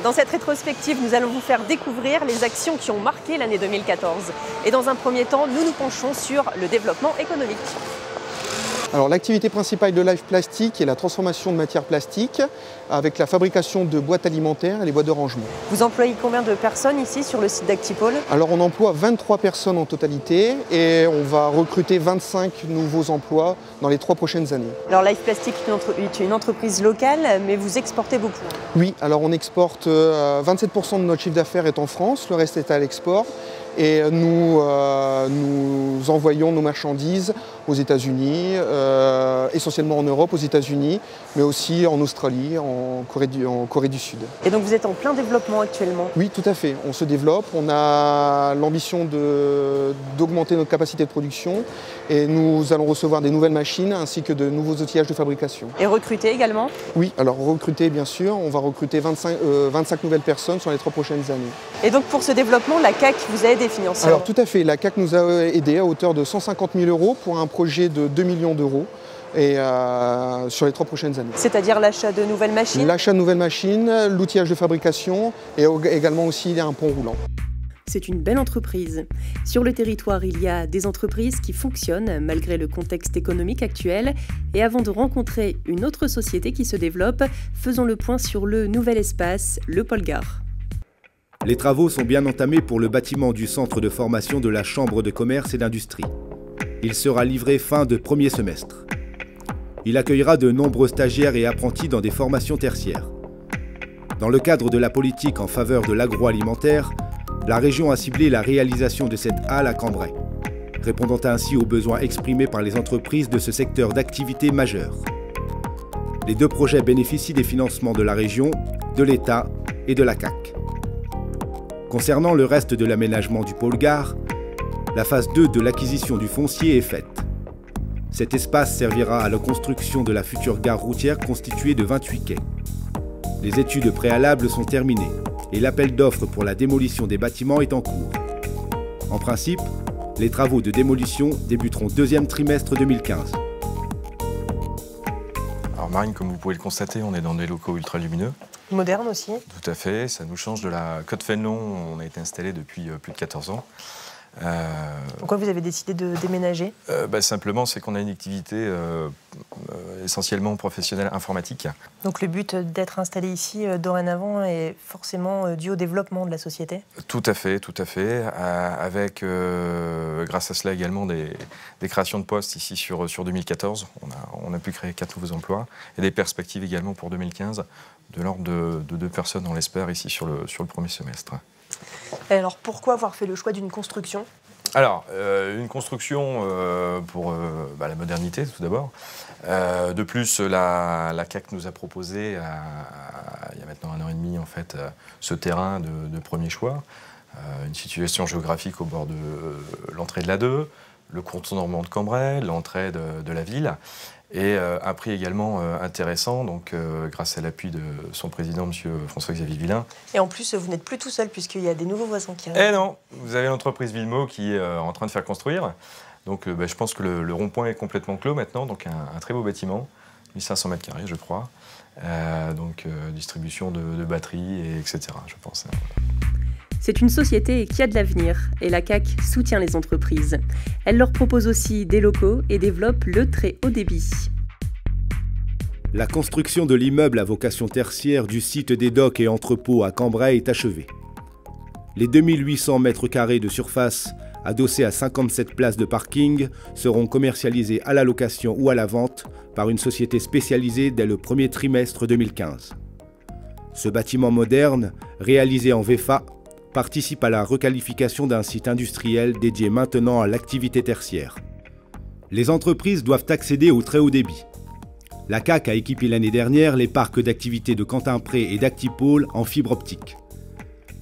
Dans cette rétrospective, nous allons vous faire découvrir les actions qui ont marqué l'année 2014. Et dans un premier temps, nous nous penchons sur le développement économique. Alors l'activité principale de Life Plastic est la transformation de matières plastiques avec la fabrication de boîtes alimentaires et les boîtes de rangement. Vous employez combien de personnes ici sur le site d'Actipol? Alors on emploie 23 personnes en totalité et on va recruter 25 nouveaux emplois dans les 3 prochaines années. Alors Life Plastic est une entreprise locale, mais vous exportez beaucoup. Oui, alors on exporte 27% de notre chiffre d'affaires est en France, le reste est à l'export. Et nous envoyons nos marchandises aux États-Unis, essentiellement en Europe, aux États-Unis, mais aussi en Australie, en Corée du Sud. Et donc vous êtes en plein développement actuellement? Oui, tout à fait. On se développe, on a l'ambition d'augmenter notre capacité de production et nous allons recevoir des nouvelles machines ainsi que de nouveaux outillages de fabrication. Et recruter également? Oui, alors recruter bien sûr, on va recruter 25 nouvelles personnes sur les 3 prochaines années. Et donc pour ce développement, la CAC vous a aidé financièrement? Alors tout à fait, la CAC nous a aidé à hauteur de 150 000 € pour un projet de 2 millions d'euros et sur les 3 prochaines années. C'est-à-dire l'achat de nouvelles machines? L'achat de nouvelles machines, l'outillage de fabrication et également aussi un pont roulant. C'est une belle entreprise. Sur le territoire, il y a des entreprises qui fonctionnent malgré le contexte économique actuel. Et avant de rencontrer une autre société qui se développe, faisons le point sur le nouvel espace, le Pôle Gare. Les travaux sont bien entamés pour le bâtiment du centre de formation de la Chambre de commerce et d'industrie. Il sera livré fin de premier semestre. Il accueillera de nombreux stagiaires et apprentis dans des formations tertiaires. Dans le cadre de la politique en faveur de l'agroalimentaire, la région a ciblé la réalisation de cette halle à Cambrai, répondant ainsi aux besoins exprimés par les entreprises de ce secteur d'activité majeur. Les 2 projets bénéficient des financements de la région, de l'État et de la CAC. Concernant le reste de l'aménagement du pôle gare, la phase 2 de l'acquisition du foncier est faite. Cet espace servira à la construction de la future gare routière constituée de 28 quais. Les études préalables sont terminées et l'appel d'offres pour la démolition des bâtiments est en cours. En principe, les travaux de démolition débuteront 2e trimestre 2015. Alors Marine, comme vous pouvez le constater, on est dans des locaux ultra lumineux. Moderne aussi? Tout à fait, ça nous change de la Côte Fénelon où on a été installé depuis plus de 14 ans. Pourquoi vous avez décidé de déménager? Simplement, c'est qu'on a une activité essentiellement professionnelle informatique. Donc le but d'être installé ici dorénavant est forcément dû au développement de la société? Tout à fait, avec grâce à cela également des créations de postes ici sur 2014. On a pu créer 4 nouveaux emplois et des perspectives également pour 2015 de l'ordre de 2 personnes, on l'espère, ici sur le premier semestre. Et alors pourquoi avoir fait le choix d'une construction? Alors, une construction pour la modernité tout d'abord. De plus, la CAC nous a proposé, il y a maintenant 1 an et demi en fait, ce terrain de premier choix. Une situation géographique au bord de l'entrée de l'A2, le contournement de Cambrai, l'entrée de la ville. Et un prix également intéressant, donc grâce à l'appui de son président, M. François-Xavier Villain. Et en plus, vous n'êtes plus tout seul, puisqu'il y a des nouveaux voisins qui arrivent. Eh non, vous avez l'entreprise Villemot qui est en train de faire construire. Donc je pense que le rond-point est complètement clos maintenant, donc un très beau bâtiment, 1500 mètres carrés je crois. Distribution de batteries, etc. je pense. C'est une société qui a de l'avenir et la CAC soutient les entreprises. Elle leur propose aussi des locaux et développe le très haut débit. La construction de l'immeuble à vocation tertiaire du site des docks et entrepôts à Cambrai est achevée. Les 2800 mètres carrés de surface, adossés à 57 places de parking, seront commercialisés à la location ou à la vente par une société spécialisée dès le premier trimestre 2015. Ce bâtiment moderne, réalisé en VFA, participe à la requalification d'un site industriel dédié maintenant à l'activité tertiaire. Les entreprises doivent accéder au très haut débit. La CAC a équipé l'année dernière les parcs d'activités de Quentin-Pré et d'Actipol en fibre optique.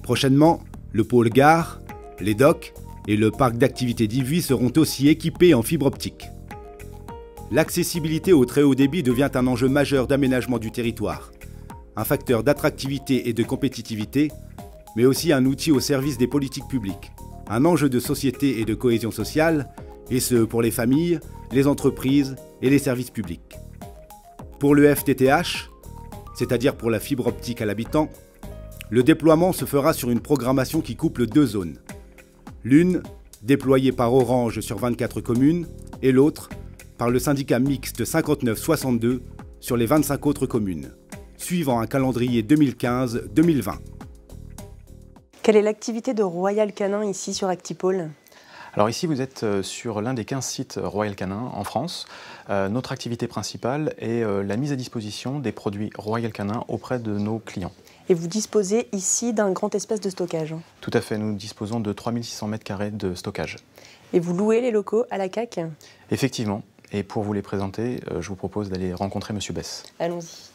Prochainement, le pôle gare, les docks et le parc d'activités d'Ivry seront aussi équipés en fibre optique. L'accessibilité au très haut débit devient un enjeu majeur d'aménagement du territoire, un facteur d'attractivité et de compétitivité, mais aussi un outil au service des politiques publiques, un enjeu de société et de cohésion sociale, et ce pour les familles, les entreprises et les services publics. Pour le FTTH, c'est-à-dire pour la fibre optique à l'habitant, Le déploiement se fera sur une programmation qui couple deux zones. L'une, déployée par Orange sur 24 communes, et l'autre, par le syndicat mixte 59-62 sur les 25 autres communes, suivant un calendrier 2015-2020. Quelle est l'activité de Royal Canin ici sur Actipol ? Alors ici, vous êtes sur l'un des 15 sites Royal Canin en France. Notre activité principale est la mise à disposition des produits Royal Canin auprès de nos clients. Et vous disposez ici d'un grand espace de stockage ? Tout à fait, nous disposons de 3600 m² de stockage. Et vous louez les locaux à la CAC ? Effectivement, et pour vous les présenter, je vous propose d'aller rencontrer M. Bess. Allons-y.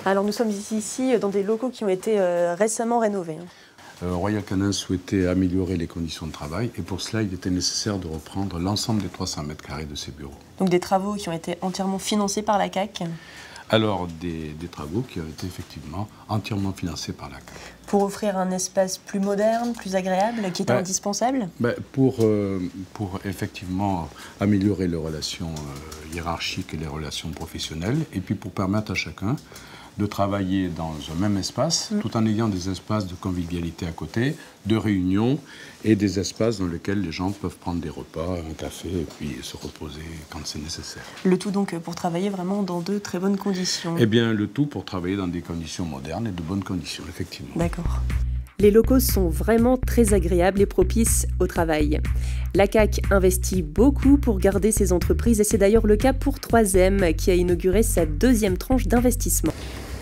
Alors nous sommes ici dans des locaux qui ont été récemment rénovés. Royal Canin souhaitait améliorer les conditions de travail et pour cela, il était nécessaire de reprendre l'ensemble des 300 m² de ses bureaux. Donc des travaux qui ont été entièrement financés par la CAC ? Alors, des travaux qui ont été effectivement entièrement financés par la CAC. Pour offrir un espace plus moderne, plus agréable, qui était indispensable ? Pour effectivement améliorer les relations hiérarchiques et les relations professionnelles, et puis pour permettre à chacun de travailler dans un même espace, tout en ayant des espaces de convivialité à côté, de réunion, et des espaces dans lesquels les gens peuvent prendre des repas, un café, et puis se reposer quand c'est nécessaire. Le tout donc pour travailler vraiment dans de très bonnes conditions. Eh bien, le tout pour travailler dans des conditions modernes et de bonnes conditions, effectivement. D'accord. Les locaux sont vraiment très agréables et propices au travail. La CAC investit beaucoup pour garder ses entreprises et c'est d'ailleurs le cas pour 3M qui a inauguré sa deuxième tranche d'investissement.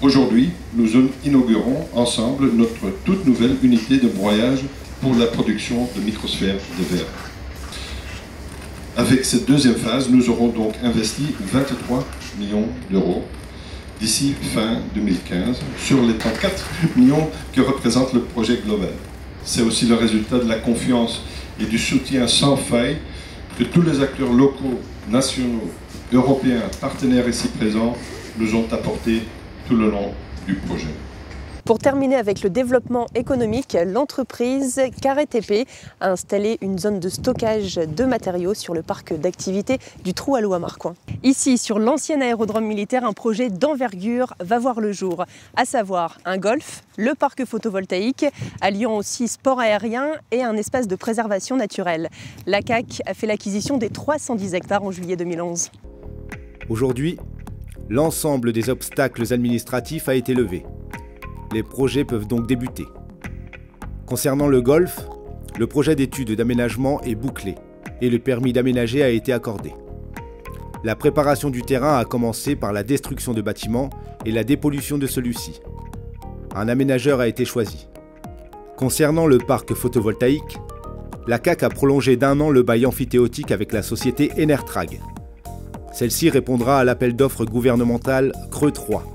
Aujourd'hui, nous inaugurons ensemble notre toute nouvelle unité de broyage pour la production de microsphères de verre. Avec cette deuxième phase, nous aurons donc investi 23 millions d'euros d'ici fin 2015 sur les 34 millions que représente le projet global. C'est aussi le résultat de la confiance et du soutien sans faille que tous les acteurs locaux, nationaux, européens, partenaires ici présents nous ont apporté tout le long du projet. Pour terminer avec le développement économique, l'entreprise Carré TP a installé une zone de stockage de matériaux sur le parc d'activité du Trou à l'eau à Marcoing. Ici, sur l'ancien aérodrome militaire, un projet d'envergure va voir le jour, à savoir un golf, le parc photovoltaïque, alliant aussi sport aérien et un espace de préservation naturelle. La CAC a fait l'acquisition des 310 hectares en juillet 2011. Aujourd'hui, l'ensemble des obstacles administratifs a été levé. Les projets peuvent donc débuter. Concernant le golf, le projet d'étude d'aménagement est bouclé et le permis d'aménager a été accordé. La préparation du terrain a commencé par la destruction de bâtiments et la dépollution de celui-ci. Un aménageur a été choisi. Concernant le parc photovoltaïque, la CAC a prolongé d'1 an le bail amphithéotique avec la société Enertrag. Celle-ci répondra à l'appel d'offres gouvernemental Creux 3,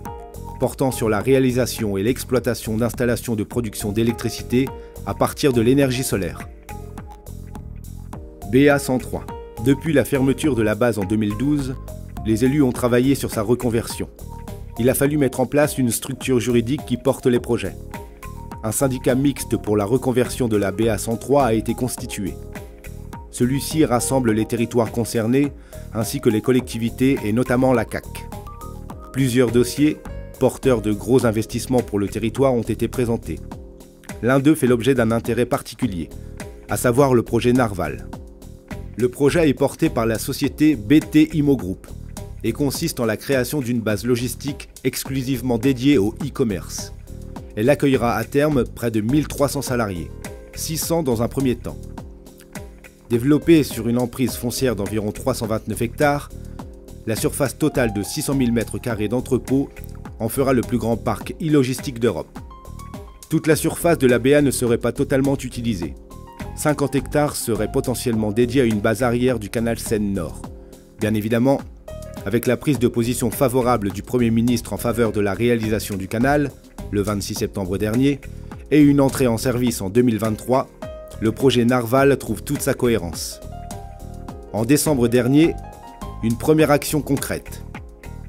portant sur la réalisation et l'exploitation d'installations de production d'électricité à partir de l'énergie solaire. BA 103. Depuis la fermeture de la base en 2012, les élus ont travaillé sur sa reconversion. Il a fallu mettre en place une structure juridique qui porte les projets. Un syndicat mixte pour la reconversion de la BA 103 a été constitué. Celui-ci rassemble les territoires concernés ainsi que les collectivités et notamment la CAC. Plusieurs dossiers, porteurs de gros investissements pour le territoire, ont été présentés. L'un d'eux fait l'objet d'un intérêt particulier, à savoir le projet Narval. Le projet est porté par la société BT Immo Group et consiste en la création d'une base logistique exclusivement dédiée au e-commerce. Elle accueillera à terme près de 1300 salariés, 600 dans un premier temps. Développée sur une emprise foncière d'environ 329 hectares, la surface totale de 600 000 m² d'entrepôts en fera le plus grand parc e-logistique d'Europe. Toute la surface de la BA ne serait pas totalement utilisée. 50 hectares seraient potentiellement dédiés à une base arrière du canal Seine-Nord. Bien évidemment, avec la prise de position favorable du Premier ministre en faveur de la réalisation du canal, le 26 septembre dernier, et une entrée en service en 2023, le projet Narval trouve toute sa cohérence. En décembre dernier, une première action concrète.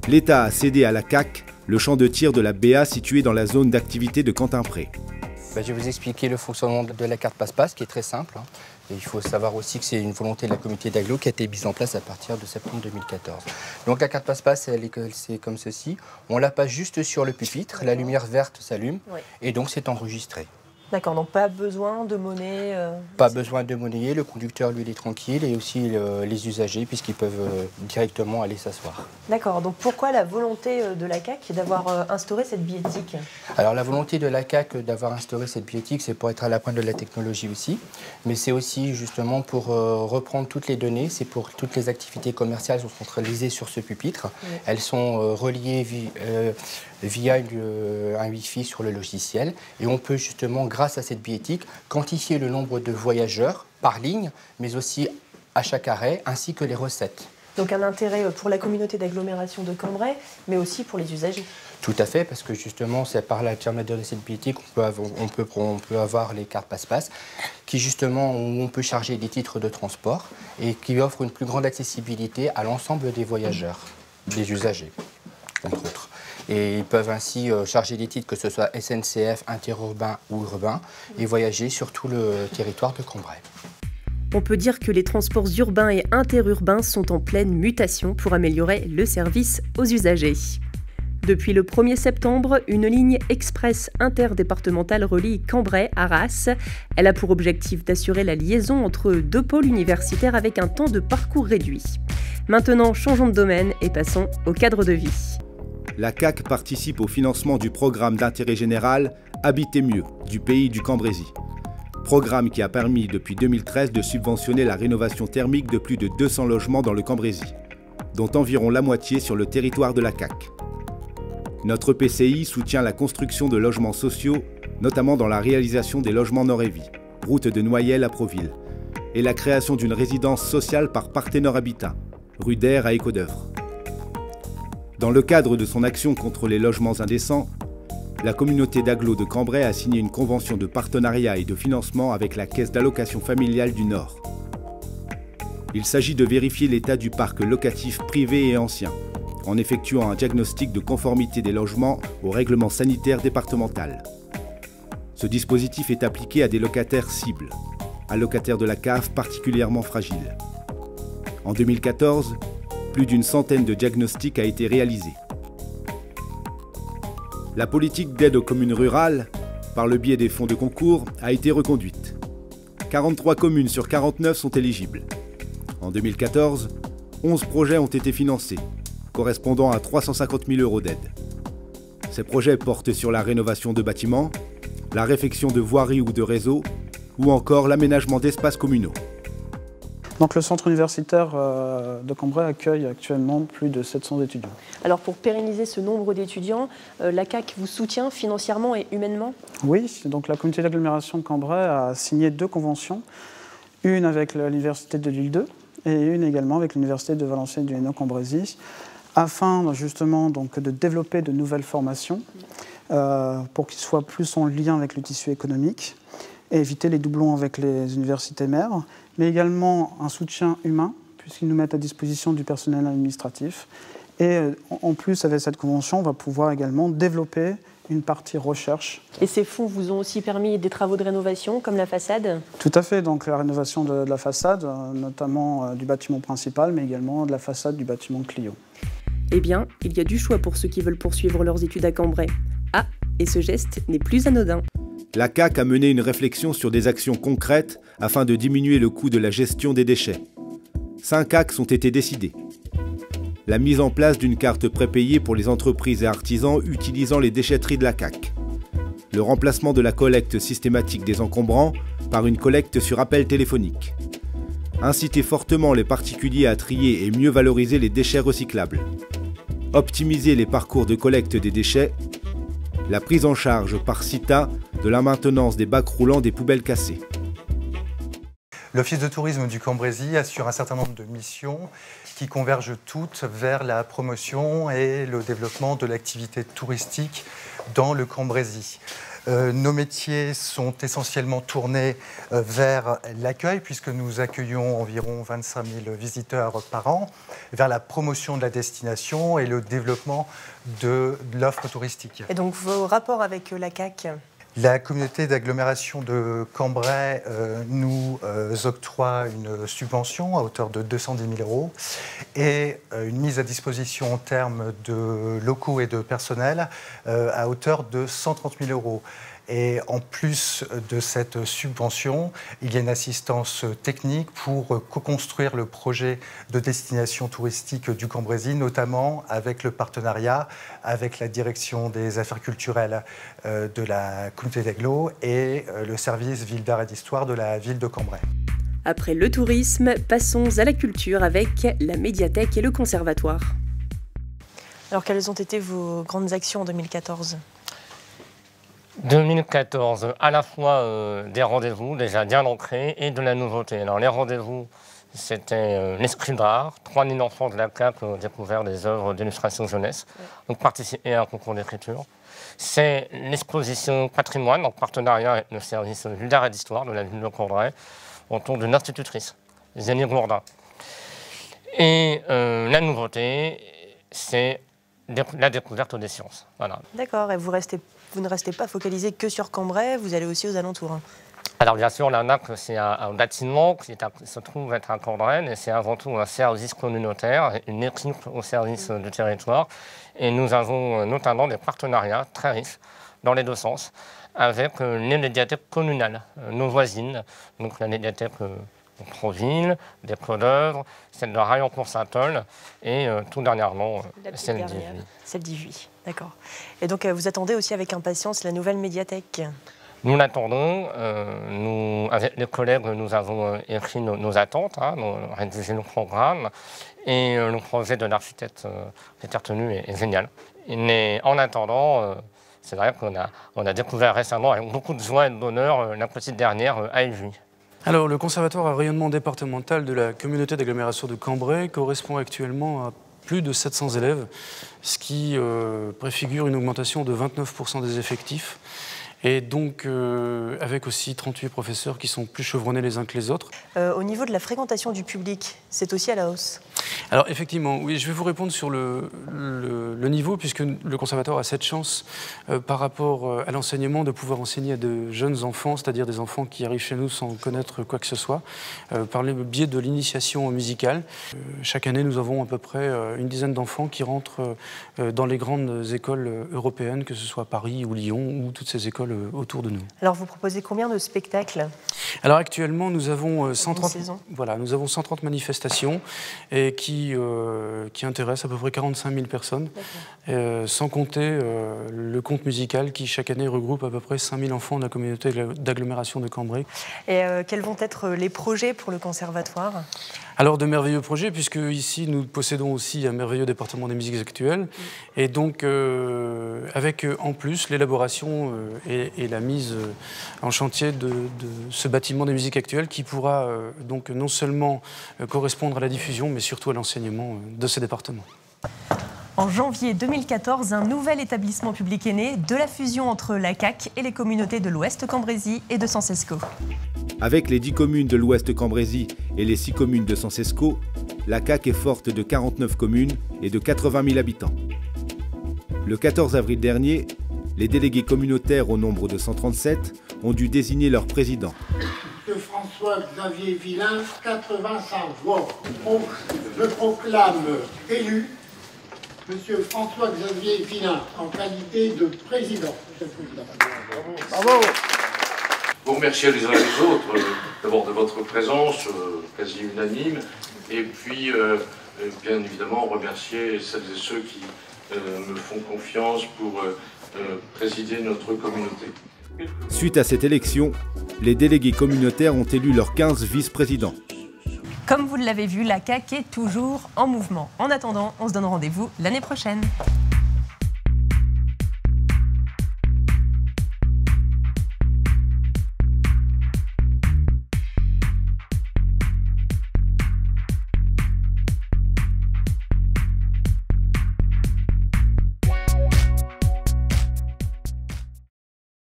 L'État a cédé à la CAC le champ de tir de la BA situé dans la zone d'activité de Quentin-Pré. Je vais vous expliquer le fonctionnement de la carte passe-passe qui est très simple. Et il faut savoir aussi que c'est une volonté de la communauté d'agglo qui a été mise en place à partir de septembre 2014. Donc la carte passe-passe, c'est comme ceci. On la passe juste sur le pupitre, la lumière verte s'allume et donc c'est enregistré. D'accord, donc pas besoin de monnaie Pas besoin de monnayer, le conducteur lui il est tranquille et aussi les usagers puisqu'ils peuvent directement aller s'asseoir. D'accord, donc pourquoi la volonté de la CAC d'avoir instauré cette billettique? Alors la volonté de la CAC d'avoir instauré cette billettique, c'est pour être à la pointe de la technologie aussi, mais c'est aussi justement pour reprendre toutes les données, c'est pour toutes les activités commerciales sont centralisées sur ce pupitre. Elles sont reliées via un Wi-Fi sur le logiciel et on peut justement, grâce à cette billettique, quantifier le nombre de voyageurs par ligne, mais aussi à chaque arrêt, ainsi que les recettes. Donc un intérêt pour la communauté d'agglomération de Cambrai, mais aussi pour les usagers. Tout à fait, parce que justement, c'est par l'intermédiaire de cette billettique qu'on peut avoir les cartes passe-passe, qui justement, où on peut charger des titres de transport et qui offrent une plus grande accessibilité à l'ensemble des voyageurs, des usagers, entre autres. Et ils peuvent ainsi charger des titres, que ce soit SNCF, interurbain ou urbain, et voyager sur tout le territoire de Cambrai. On peut dire que les transports urbains et interurbains sont en pleine mutation pour améliorer le service aux usagers. Depuis le 1er septembre, une ligne express interdépartementale relie Cambrai à Arras. Elle a pour objectif d'assurer la liaison entre deux pôles universitaires avec un temps de parcours réduit. Maintenant, changeons de domaine et passons au cadre de vie. La CAC participe au financement du programme d'intérêt général Habiter mieux du pays du Cambrésis. Programme qui a permis depuis 2013 de subventionner la rénovation thermique de plus de 200 logements dans le Cambrésis, dont environ la moitié sur le territoire de la CAC. Notre PCI soutient la construction de logements sociaux, notamment dans la réalisation des logements Nord-et-Vie, route de Noyelles à Proville, et la création d'une résidence sociale par Partenor Habitat, rue d'Air à Écodœuvre. Dans le cadre de son action contre les logements indécents, la communauté d'agglo de Cambrai a signé une convention de partenariat et de financement avec la Caisse d'allocation familiale du Nord. Il s'agit de vérifier l'état du parc locatif privé et ancien, en effectuant un diagnostic de conformité des logements au règlement sanitaire départemental. Ce dispositif est appliqué à des locataires cibles, allocataires de la CAF particulièrement fragiles. En 2014, plus d'une centaine de diagnostics a été réalisés. La politique d'aide aux communes rurales, par le biais des fonds de concours, a été reconduite. 43 communes sur 49 sont éligibles. En 2014, 11 projets ont été financés, correspondant à 350 000 € d'aide. Ces projets portent sur la rénovation de bâtiments, la réfection de voiries ou de réseaux, ou encore l'aménagement d'espaces communaux. Donc le centre universitaire de Cambrai accueille actuellement plus de 700 étudiants. Alors pour pérenniser ce nombre d'étudiants, la CAC vous soutient financièrement et humainement? Oui, donc la communauté d'agglomération de Cambrai a signé 2 conventions, une avec l'université de Lille 2 et une également avec l'université de Valenciennes du Hainaut-Cambrésis, afin justement donc, de développer de nouvelles formations pour qu'ils soient plus en lien avec le tissu économique et éviter les doublons avec les universités mères, mais également un soutien humain, puisqu'ils nous mettent à disposition du personnel administratif. Et en plus, avec cette convention, on va pouvoir également développer une partie recherche. Et ces fonds vous ont aussi permis des travaux de rénovation, comme la façade? Tout à fait, donc la rénovation de la façade, notamment du bâtiment principal, mais également de la façade du bâtiment Clio. Eh bien, il y a du choix pour ceux qui veulent poursuivre leurs études à Cambrai. Ah, et ce geste n'est plus anodin. La CAC a mené une réflexion sur des actions concrètes afin de diminuer le coût de la gestion des déchets. 5 axes ont été décidés. La mise en place d'une carte prépayée pour les entreprises et artisans utilisant les déchetteries de la CAC. Le remplacement de la collecte systématique des encombrants par une collecte sur appel téléphonique. Inciter fortement les particuliers à trier et mieux valoriser les déchets recyclables. Optimiser les parcours de collecte des déchets. La prise en charge par CITA de la maintenance des bacs roulants des poubelles cassées. L'Office de tourisme du Cambrésis assure un certain nombre de missions qui convergent toutes vers la promotion et le développement de l'activité touristique dans le Cambrésis. Nos métiers sont essentiellement tournés vers l'accueil, puisque nous accueillons environ 25 000 visiteurs par an, vers la promotion de la destination et le développement de l'offre touristique. Et donc vos rapports avec la CAC? La communauté d'agglomération de Cambrai nous octroie une subvention à hauteur de 210 000 € et une mise à disposition en termes de locaux et de personnel à hauteur de 130 000 €. Et en plus de cette subvention, il y a une assistance technique pour co-construire le projet de destination touristique du Cambrésis, notamment avec le partenariat avec la direction des affaires culturelles de la communauté d'agglo et le service ville d'art et d'histoire de la ville de Cambrai. Après le tourisme, passons à la culture avec la médiathèque et le conservatoire. Alors, quelles ont été vos grandes actions en 2014 ? 2014, à la fois des rendez-vous déjà bien ancrés et de la nouveauté. Alors les rendez-vous, c'était l'esprit d'art. 3000 enfants de la CAP ont découvert des œuvres d'illustration jeunesse, donc participer à un concours d'écriture. C'est l'exposition patrimoine en partenariat avec le service ville d'art et d'histoire de la ville de Cambrai autour d'une institutrice, Zélie Gourdin. Et la nouveauté, c'est la découverte des sciences. Voilà. D'accord, et vous ne restez pas focalisé que sur Cambrai, vous allez aussi aux alentours. Alors bien sûr, l'ANAC, c'est un bâtiment qui se trouve être à Cambrai, et c'est avant tout un service communautaire, une équipe au service du territoire. Et nous avons notamment des partenariats très riches dans les deux sens, avec les médiathèques communales, nos voisines, donc la médiathèque Proville, des Clos-d'Œuvre, celle de Raillencourt-Saint-Eul et tout dernièrement celle d'Ivry. Celle d'Ivry, d'accord. Et donc vous attendez aussi avec impatience la nouvelle médiathèque? Nous l'attendons. Avec les collègues, nous avons écrit nos attentes, rédigé nos programmes. Et le projet de l'architecte Peter Tenu est génial. Mais en attendant, c'est vrai qu'on a découvert récemment, avec beaucoup de joie et de bonheur, la petite dernière à Ivry. Alors, le conservatoire à rayonnement départemental de la communauté d'agglomération de Cambrai correspond actuellement à plus de 700 élèves, ce qui préfigure une augmentation de 29% des effectifs. Et donc, avec aussi 38 professeurs qui sont plus chevronnés les uns que les autres. Au niveau de la fréquentation du public, c'est aussi à la hausse? Alors, effectivement, oui, je vais vous répondre sur le niveau, puisque le conservatoire a cette chance, par rapport à l'enseignement, de pouvoir enseigner à de jeunes enfants, c'est-à-dire des enfants qui arrivent chez nous sans connaître quoi que ce soit, par le biais de l'initiation musicale. Chaque année, nous avons à peu près une dizaine d'enfants qui rentrent dans les grandes écoles européennes, que ce soit Paris ou Lyon, ou toutes ces écoles autour de nous. Alors vous proposez combien de spectacles? Alors actuellement nous avons 130 manifestations et qui intéressent à peu près 45 000 personnes, sans compter le conte musical qui chaque année regroupe à peu près 5 000 enfants de la communauté d'agglomération de Cambrai. Et quels vont être les projets pour le conservatoire? Alors de merveilleux projets, puisque ici nous possédons aussi un merveilleux département des musiques actuelles, et donc avec en plus l'élaboration et la mise en chantier de ce bâtiment des musiques actuelles qui pourra donc non seulement correspondre à la diffusion, mais surtout à l'enseignement de ces départements. En janvier 2014, un nouvel établissement public est né de la fusion entre la CAC et les communautés de l'Ouest Cambrésis et de Sancesco. Avec les 10 communes de l'Ouest Cambrésis et les 6 communes de Sancesco, la CAC est forte de 49 communes et de 80 000 habitants. Le 14 avril dernier, les délégués communautaires au nombre de 137 ont dû désigner leur président. M. François-Xavier Villain, 85 voix. Je proclame élu M. François-Xavier Villain en qualité de président. Bravo. Vous remercier les uns les autres, d'abord de votre présence quasi unanime, et puis bien évidemment remercier celles et ceux qui me font confiance pour présider notre communauté. Suite à cette élection, les délégués communautaires ont élu leurs 15 vice-présidents. Comme vous l'avez vu, la CAC est toujours en mouvement. En attendant, on se donne rendez-vous l'année prochaine.